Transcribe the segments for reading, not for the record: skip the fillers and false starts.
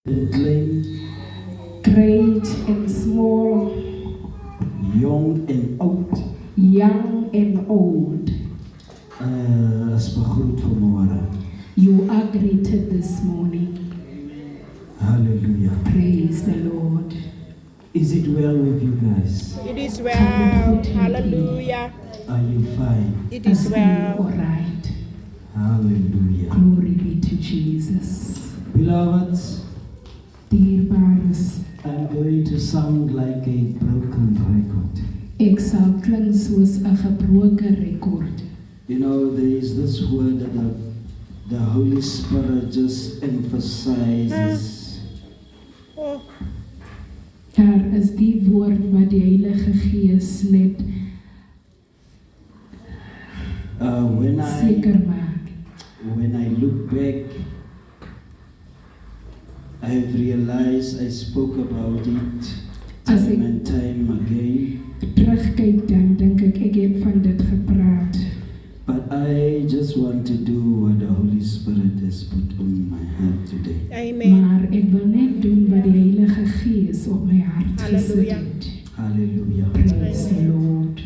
Great and small, young and oud, young and old, is begroet vanmôre. you are greeted this morning. Hallelujah. Praise the Lord. Is it well with you guys? It is well. Hallelujah. Are you fine? It is All well. right. Hallelujah. Glory be to Jesus. Beloved, Dierbares, I'm going to sound like a broken record. ek sal klink soos 'n gebroke rekord. You know, there is this word that the Holy Spirit just emphasizes. Oh, Daar is die woord wat die Heilige Gees net seker maak. When I look back, I have realized I spoke about it As time ek and time again. terugkyk, dan dink ek heb van dit gepraat. But I just want to do what the Holy Spirit has put on my heart today. amen. Maar ek wil net doen wat die Heilige Gees op my hart gesit Halleluja. het. Hallelujah. Praise the Lord.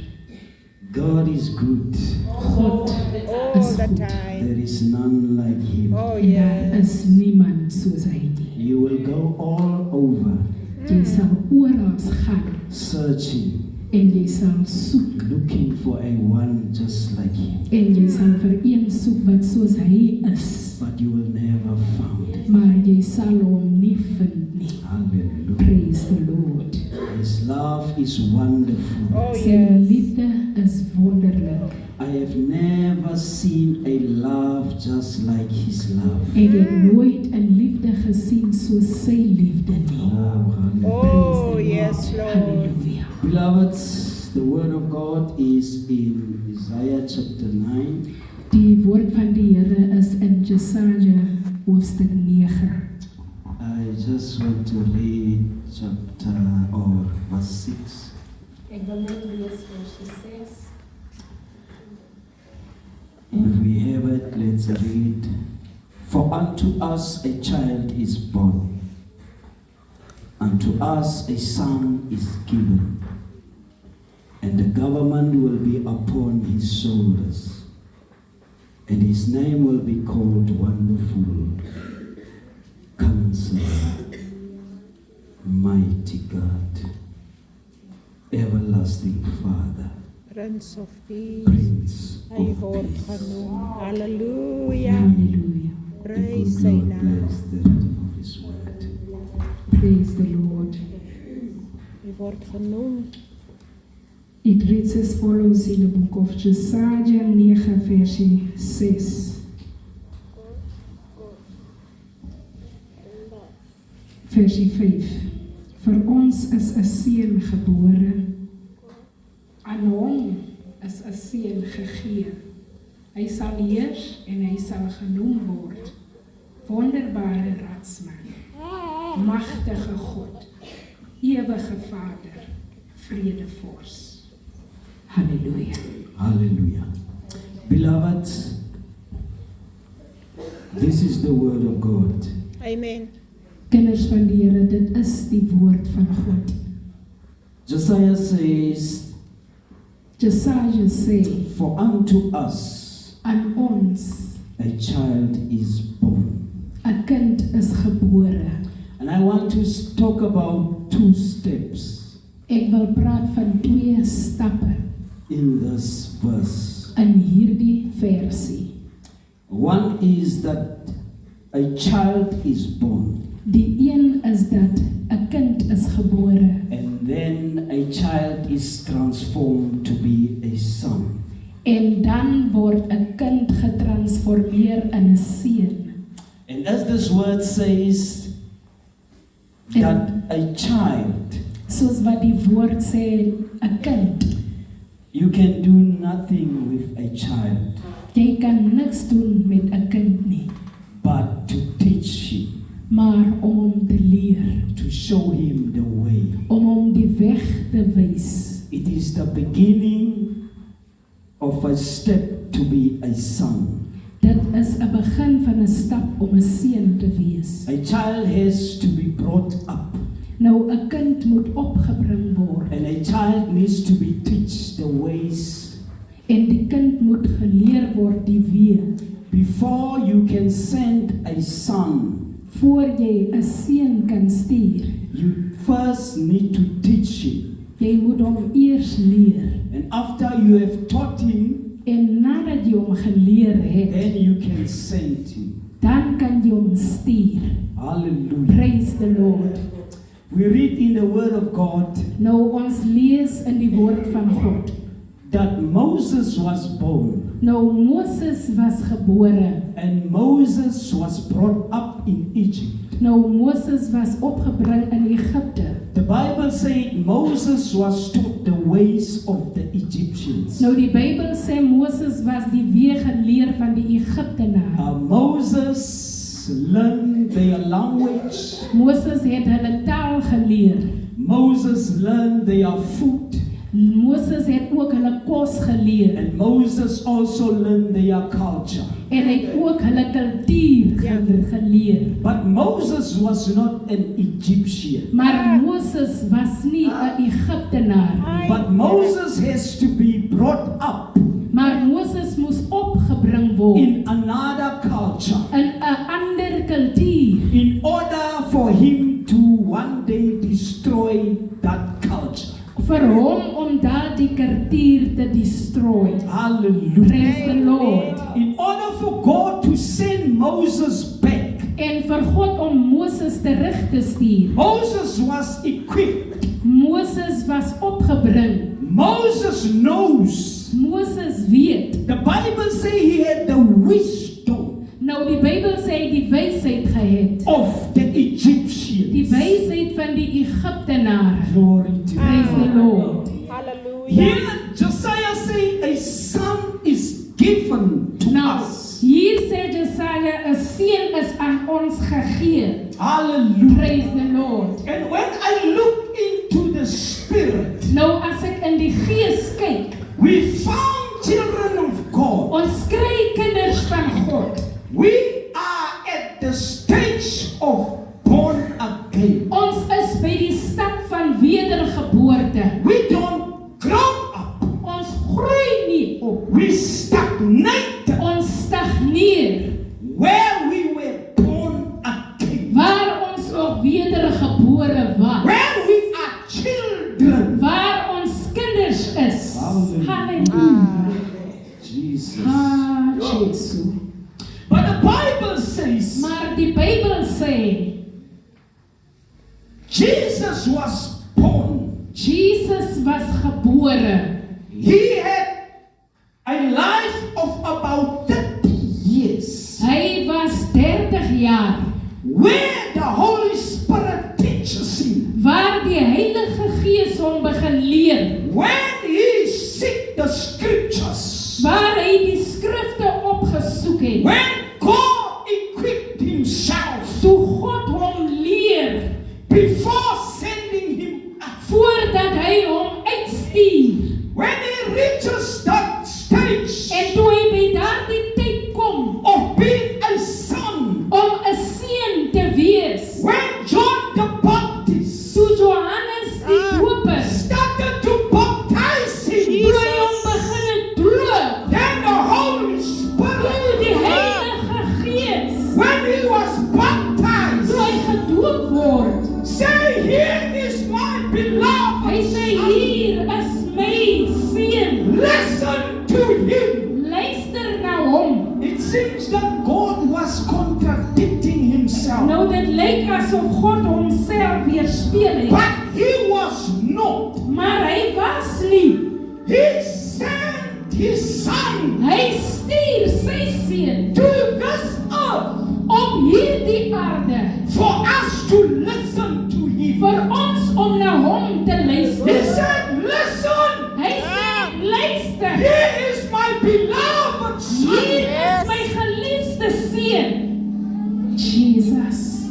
God is good. God All is the goed. time. There is none like him. Oh, En daar yes. is niemand soos hy nie. You will go all over Jy sal oral gaan searching, en jy sal soek looking for a one just like him. en jy sal vir een soek wat soos hy is. But you will never find it. Maar jy sal hom nie vind nie. Hallelujah. Praise the Lord. His love is wonderful. Oh, Sy yes. liefde is wonderlik. I have never seen a love just like his love. Ek het nooit 'n liefde gesien soos sy liefde nie. Oh, hallelujah. Oh, Praise the yes, Lord. Hallelujah. Beloved, the word of God is in Isaiah chapter 9. Die woord van die Here is in Jesaja hoofstuk 9. I just want to read chapter or verse 6. Ek wil net lees vers 6. If we have it, let's read. For unto us a child is born, unto us a son is given, and the government will be upon his shoulders, and his name will be called Wonderful, Counselor, Mighty God, Everlasting Father, Prince of Peace. Prince Hy of word Peace. genoem. Hallelujah. Hallelujah. The Praise good sy Lord naam. bless the reading of his word. Praise the Lord. Hy word genoem. It reads as follows in the book of Jesaja 9 versie 6. Versie 5. Vir ons is 'n seun gebore, aan hom is 'n seun gegee. Hy sal heers en hy sal genoem word Wonderbare Radsman, Magtige God, Ewige Vader, Vredevors. Halleluja. Hallelujah. Beloved, this is the word of God. Amen. Kinders van die Here, dit is die woord van God. Josiah says, Jesaja sê, for unto us aan ons a child is born. 'n kind is gebore. And I want to talk about two steps Ek wil praat van 2 stappe in this verse. in hierdie versie. One is that a child is born, Die een is dat 'n kind is gebore and then a child is transformed to be a son. en dan word 'n kind getransformeer in 'n seun. And as this word says, that a child, Soos wat die woord sê, 'n kind. you can do nothing with a child Jy kan niks doen met 'n kind nie, but to teach him, maar om hom te leer, to show him the way. om hom die weg te wys. It is the beginning of a step to be a son. Dit is 'n begin van 'n stap om 'n seun te wees. A child has to be brought up, Nou 'n kind moet opgebring word and a child needs to be taught the ways en die kind moet geleer word die weë. before you can send a son. Voor jy 'n seun kan stuur, You first need to teach him, jy moet hom eers leer. and after you have taught him, En nadat jy hom geleer het, then you can send him. dan kan jy hom stuur. Hallelujah. Praise the Lord. We read in the Word of God Nou ons lees in die woord van God. that Moses was born, Nou Moses was gebore. and Moses was brought up in Egypt. Nou Moses was opgebring in Egipte. The Bible said Moses was taught the ways of the Egyptians. Nou die Bybel sê Moses was die weë geleer van die Egiptenare. Moses learned their language. Moses het hulle taal geleer. Moses learned their food. Moses het ook hulle kos geleer. And Moses also learned their culture. En hy het ook hulle kultuur geleer. But Moses was not an Egyptian. Maar Moses was nie 'n Egiptenaar nie. But Moses has to be brought up Maar Moses moes opgebring word in another culture in 'n ander kultuur in order for him to one day destroy that culture. vir hom om daardie kultuur te destroy. Hallelujah. Praise the Lord. In order for God to send Moses back, En vir God om Moses terug te stuur. Moses was equipped. Moses was opgebring. Moses knows. Moses weet. The Bible says he had the wisdom Nou die Bybel sê hy die wysheid gehad. of the Die Egyptians. wysheid van die Egiptenare. Glory to Praise God. the Lord. Hallelujah. Here Josiah said a son is given to Nou, us. hier sê Jesaja, 'n seun is aan ons gegee. Hallelujah. Praise the Lord. And when I look into the spirit, Nou as ek in die gees kyk, we found children of God. ons kry kinders van God. We are at the stage of born again. Ons is by die stap van wedergeboorte. We don't grow up. Ons groei nie op. We stagnate Ons stagneer where we were born again. waar ons nog wedergebore was. Where we are children. Waar ons kinders is. Hallelujah. Halleluja. Jesus. Jesu. But the Bible says Maar die Bybel sê Jesus was born. Jesus was gebore. He had a life of about 30 years. Hy was 30 jaar Where the Holy Spirit teaches him. waar die Heilige Gees hom begin leer. When he seek the scriptures. Waar hy die skrifte opgesoek het. When God equipped himself Toe God hom leer before sending him out. voordat hy hom uitstuur. When he reaches that stage En toe hy by daardie tyd kom of being a son. om 'n seun te wees. When John the Baptist Toe Johannes die doper started to baptize him. toe hy hom begin doop. Then the Holy Toe Spirit, die Heilige Gees when he was baptized, toe hy gedoop word. say, "Here is my Hy beloved sê son. hier is my seun. Listen to him." Luister na hom. It seems that God was contradicting himself, Nou dit lyk asof God homself weerspieël het. but he was not. Maar hy was nie. He sent his son Hy stuur sy seun to this earth op hierdie aarde for us to listen to him. vir ons om na hom te He luister. said, "Listen, Hy sê, luister. here is my beloved son." Hier is my geliefde seun. Jesus.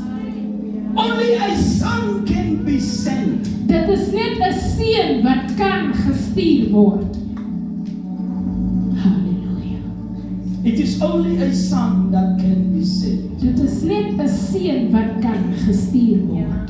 Only a son can be sent. Dit is net 'n seun wat kan gestuur word. Halleluja. It is only a son that can be sent. Dit is net 'n seun wat kan gestuur word.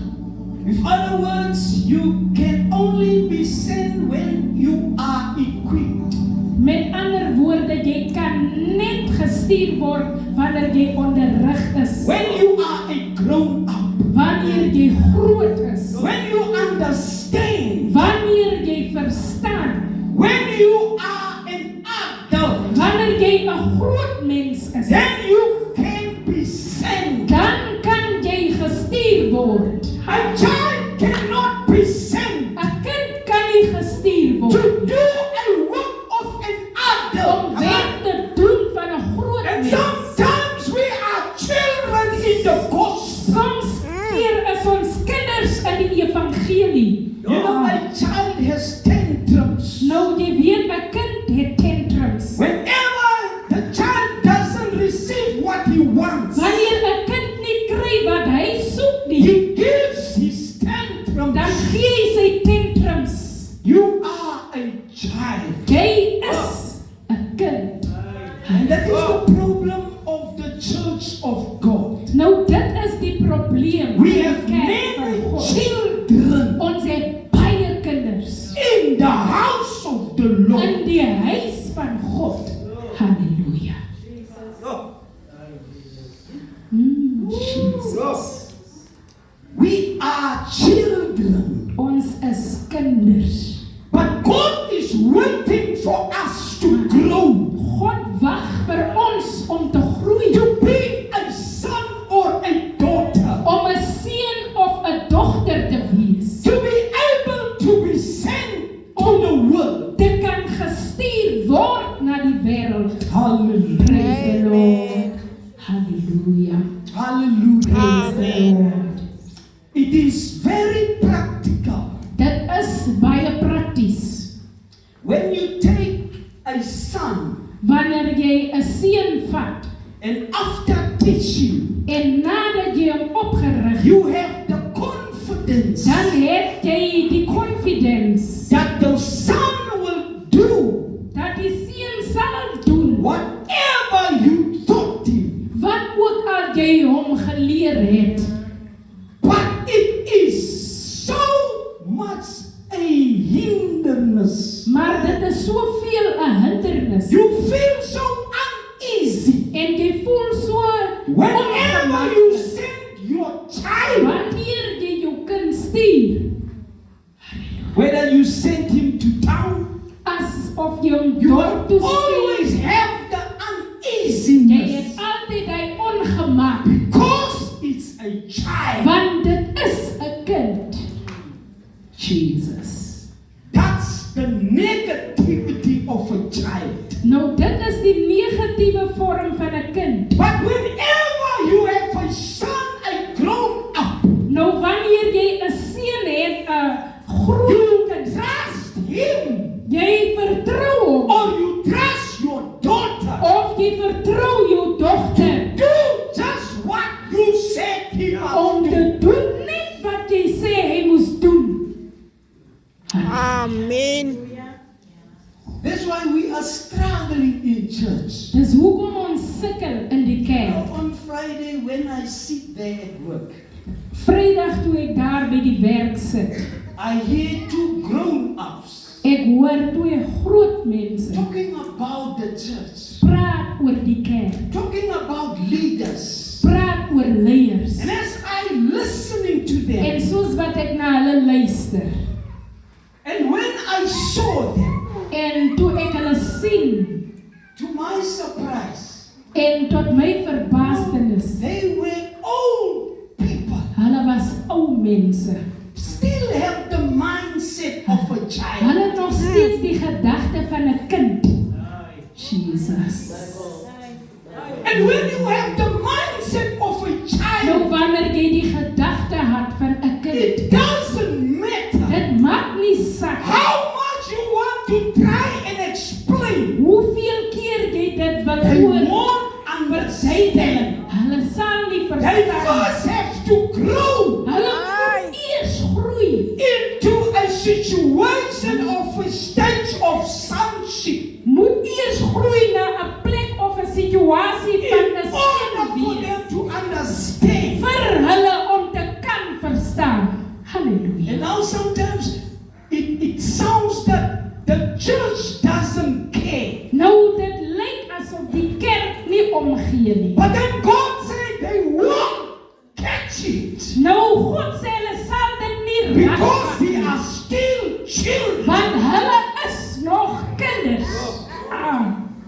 In other words, you can only be sent when you are equipped. Met ander woorde, jy kan net gestuur word wanneer jy onderrig is. When you are a grown up. Wanneer jy groot is. When you understand. Wanneer jy verstaan. When you are an adult. Wanneer jy 'n groot mens is. Then you can be sent. Dan kan jy gestuur word. A child cannot be sent. 'n kind kan nie gestuur word. To do a work of an adult. Om werk te doen van 'n groot And mens. sometimes we are children in the gospel. Soms keer is ons kinders in die evangelie. You know, a child has tantrums. Nou jy weet 'n kind het tantrums. Whenever the child doesn't receive what he wants, Wanneer 'n kind nie kry wat hy soek nie, he gives his tantrums. dan gee hy sy tantrums. You are a child. Jy is 'n kind. And that is the problem of the church of God. Nou dit is die probleem. We van die have kerk van many God. children Ons het baie kinders in the house of the Lord. in die huis van God. Halleluja. Jesus. We are children. Ons is kinders. But God is waiting for us to grow. God wag vir ons om te groei. To be a son or a daughter. Om 'n seun of 'n dogter te wees. To be able to be sent to the world. Te kan gestuur word na die wêreld. Hallelujah. Praise the Lord. Hallelujah. Hallelujah. Praise the Lord. It is very practical. Dit is baie prakties. When you take a son Wanneer jy 'n seun vat and after teaching, en nadat jy hom opgerig, you have the confidence dan het jy die confidence that the son will do dat die seun sal doen whatever you taught him. wat ook al jy hom geleer het. But it is so much a hindrance. Maar dit is soveel 'n hindernis. You feel so uneasy En jy voel so whenever you send your child, wanneer jy jou kind stuur, whether you send him to town, asof jy hom you dorp toe will always stuur. have the Jy uneasiness het altyd hy ongemak, because it's a child. want dit is 'n kind. Jesus. That's the negativity of a child. Nou dit is die negatiewe vorm van 'n kind. But whenever you have a son, a grown up, Nou wanneer jy 'n seun het, 'n you groot kind, trust him jy vertrou hom or you trust your daughter. of jy vertrou jou dogter Do just what you said he om must te do. doen net wat jy sê hy moes doen. Amen. That's why we are struggling in church. Dis hoekom ons sukkel in die kerk. On Friday when I sit there at work, Vrydag toe ek daar by die werk sit, I hear two grown-ups ek hoor twee groot mense talking about the church, praat oor die kerk, talking about leaders. praat oor leiers. And as I'm listening to En them, soos wat ek na hulle luister, and when I saw them, en toe ek hulle sien, to my surprise, en tot my verbaasdenis, they were old people, hulle was ou mense. still have the mindset of a child. Hulle het nog steeds die gedagte van 'n kind. Jesus. And when you have the mindset of a Nou child, wanneer jy die gedagte het van 'n kind, it doesn't matter dit maak nie saak how much you want to try and explain. hoeveel keer jy dit wil They hoor, won't understand. hulle sal nie They verstaan. first have to grow Hulle moet eers groei. into a situation of a stage of sonship. Moet eers groei na 'n plek of 'n situasie Now sometimes it sounds that the church doesn't care. Nou, dit lyk asof die kerk nie omgee nie. But then God said they won't catch it. Nou, God sê hulle sal dit nie Because raak they nie, are still children. want hulle is nog kinders.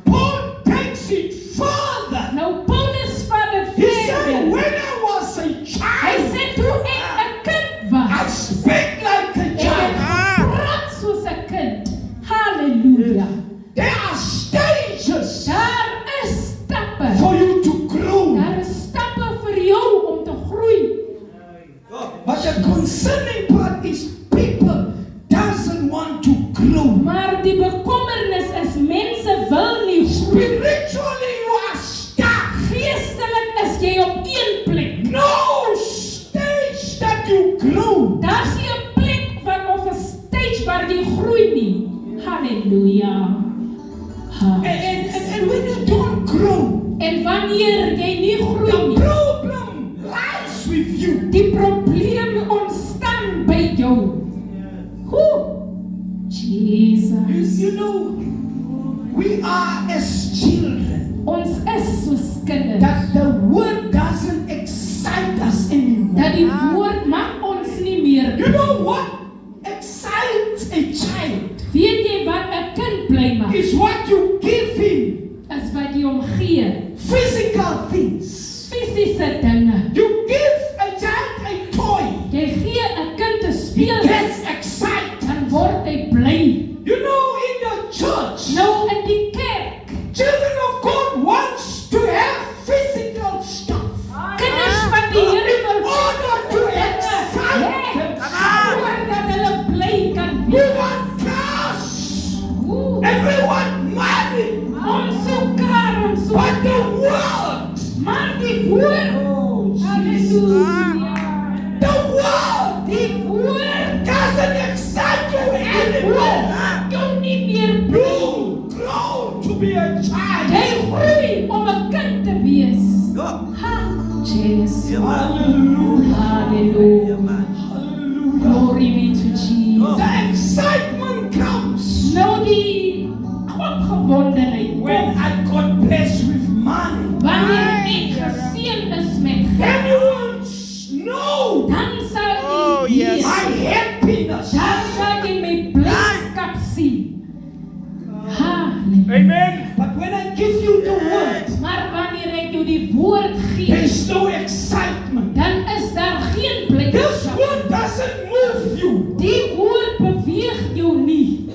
Paul takes it further. Nou, Paulus vat dit He said, verder. when I was a Hy child, sê toe ek 'n kind I was, speak like a ek het child. gepraat soos 'n kind. Halleluja. There are stages Daar is stappe. for you to grow. Daar is stappe vir jou om te groei. But the concerning part is people doesn't want to grow. Maar die bekommernis is mense wil nie groei. Spiritually you are stuck. Geestelik is jy op een plek. No stage that you grow. Daar's nie 'n plek of 'n stage waar jy groei nie. Halleluja. And when you don't grow, En wanneer jy nie groei the nie, problem lies with you. die probleem ontstaan by jou. Hoe? Jesus. You know, we are as children. Ons is soos kinders. That the word doesn't excite us anymore. Dat die woord maak ons nie meer. You know what excites a child Weet jy wat 'n kind bly maak? is what you give him. Is wat jy hom gee. Physical things. Fisiese dinge. You give a child a toy. Jy gee 'n kind 'n He speel, gets excited. dan word hy bly. You know, in the church, Nou in die kerk, children of God wants to have physical stuff. kinders van die Here wil In order to excite themselves. dat hulle bly kan We wees. want cars Oeh, and we want money. Ons soek kar, ons soek But the geld. word, Maar die woord, halleluja, the word die woord, doesn't excite you die woord anymore. maak jou nie meer bly. You grow to be a child. Jy groei om 'n kind te wees. Ha, Jesus. Hallelujah. Hallelujah. Hallelujah. Glory be to Jesus. The excitement comes Nou die opgewondenheid when kom I got blessed with money. wanneer ek geseën is met Then geld. you will know Dan sal jy weet. my happiness. Dan sal jy my blydskap sien. Halleluja. But when I give you the word, Maar wanneer ek jou die woord gee, there's no excitement. dan is daar geen This blydskap. word doesn't move you Die woord beweeg jou nie.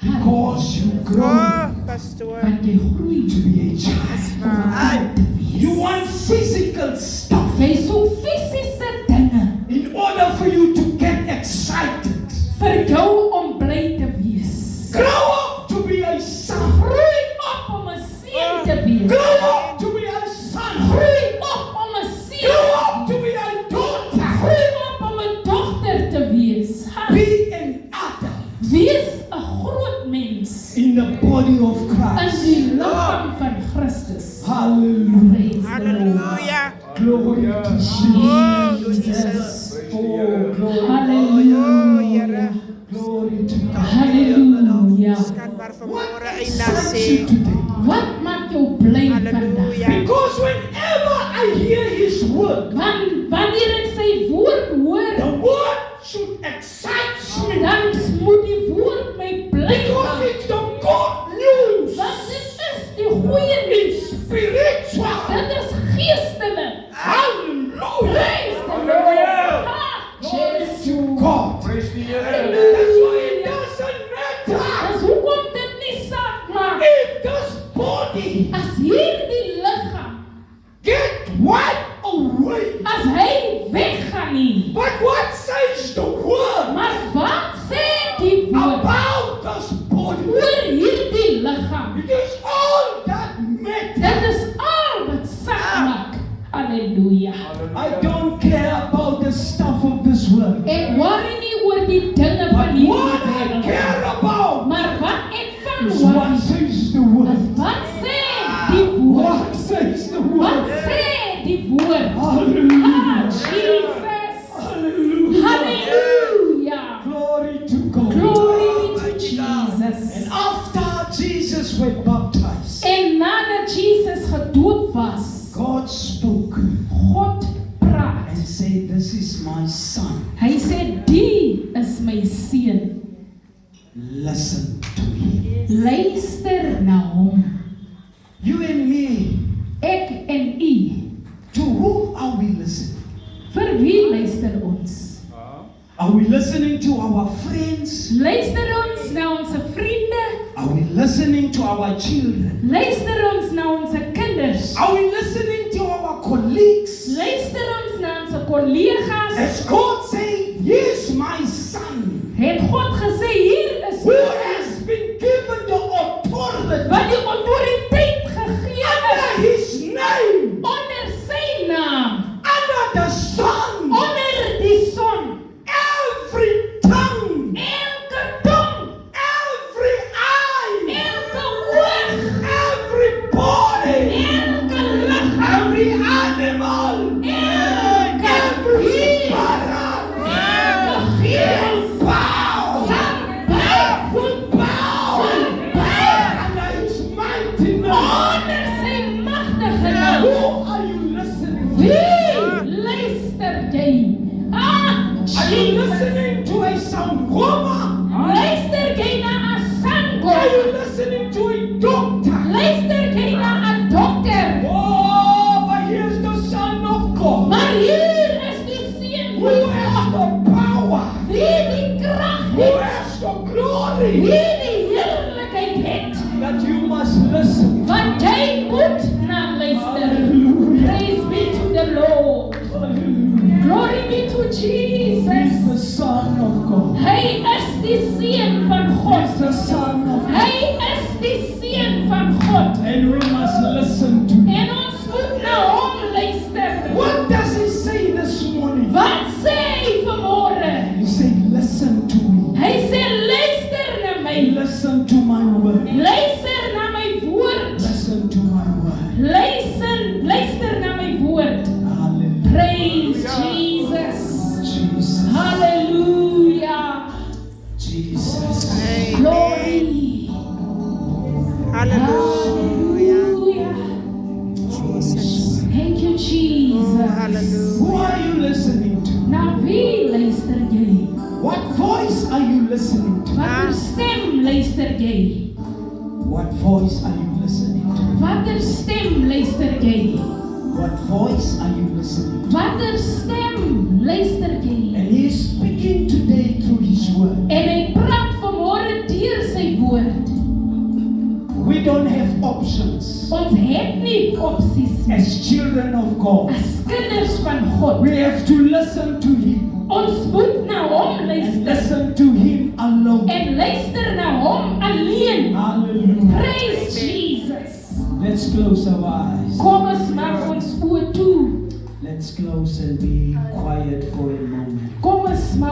because you grow Pastoor. Want jy groei to be a child. om 'n kind te wees. You want physical stuff Jy soek fisiese dinge in order for you to get excited. vir jou om bly te wees. Grow up to be a son. Groei op om 'n seun te wees. Grow up to be a son. Groei op om 'n seun. Grow up to be a daughter. Groei op om 'n dogter te wees. Be an adult Wees 'n groot mens in the body of in Christ. die liggaam van Christus. Hallelujah. Praise the Lord. Hallelujah. Glory to Oh, Jesus. Jesus. Oh, glory. Hallelujah. Glory to God. Hallelujah. Kanbaar vanmôre What ay excites nasi. you today? Wat maak jou bly vandag? Hallelujah. Because whenever I hear His word, Wanneer ek sy woord hoor, the word should excite me. dan moet die woord my bly Because maak. it's the good news. Want dit is die goeie nuus. It's spiritual. Dit is geestelik. Hallelujah. Praise the Lord. Ha, Jesus. To God. That's why it doesn't matter Dis hoekom dit nie saak maak if this body as hierdie liggaam, get wiped away. as hy weggaan nie. But what says the word Maar wat sê die woord about this body? oor hierdie liggaam? It is all that matters. Dit is al wat saak maak. Halleluja. I don't care about the stuff of this world. Ek worry nie oor die dinge van But hierdie what I wêreld. care about Maar wat ek van is what worry, says the is word. wat sê die woord? What says the Wat word? sê die woord? Ah, Hallelujah. Jesus. Hallelujah. Halleluja. This is my son. Hy sê die is my seun. Listen to him. Luister na hom. You and me, Ek en u. to whom are we listening? Vir wie luister ons? Are we listening to our friends? Luister ons na ons vriende? Are we listening to our children? Luister ons na ons kinders? Are we listening to our colleagues? Luister ons na ons kollegas? As God said, here's my son, Het God gesê hier is who has been given the authority wat die autoriteit gegee under is his name, onder sy naam, under the sun, onder die son, every tongue, elke tong, every eye, elke oog, every body, elke lig, every animal, every spirit elke gees, will bow, sal buig, will bow under his mighty name. onder sy magtige naam. Who are you listening to? Wie luister jy? Are you Jesus. listening to a sangoma? Luister jy na 'n Are you sango? listening to a doctor? Luister jy na 'n dokter? Oh, but here's the Son of God, Maar hier is die seun who van has God. the power, Wie die krag who het, has the glory, wie die heerlikheid het, that you must listen. want jy moet na luister. Hallelujah. Praise be to the Lord. Hallelujah. Glory be to He's Jesus. the Son of God. Hy is die seun van He's God. the Son of God. Hy is die seun van God. And we must listen to him. En ons moet na hom luister. What does he say this morning? Wat sê hy vanmôre? He said, listen to me. Hy sê luister na my. Listen to my word. Luister na my woord. Listen to my word. Luister na my woord. Hallelujah. Praise Jesus. Jesus. Hallelujah. Jesus. Glory. Hallelujah. Hallelujah. Jesus. Thank you, Jesus. Hallelujah. Who are you listening to? Na wie luister jy? What voice are you listening to? Watter stem luister jy? What voice are you listening to? Watter stem luister jy? What voice are you listening to? Watter stem luister jy? And he is speaking today through his word. En hy praat vanmôre deur sy woord. We don't have options Ons het nie opsies nie. as children of God. As kinders van God. We have to listen to him Ons moet na hom and luister. listen to him alone. En luister na hom alleen. Hallelujah. Praise Jesus. Let's close our eyes. Kom ons maak ons oë toe. Let's close and be quiet for a moment. Kom ons maak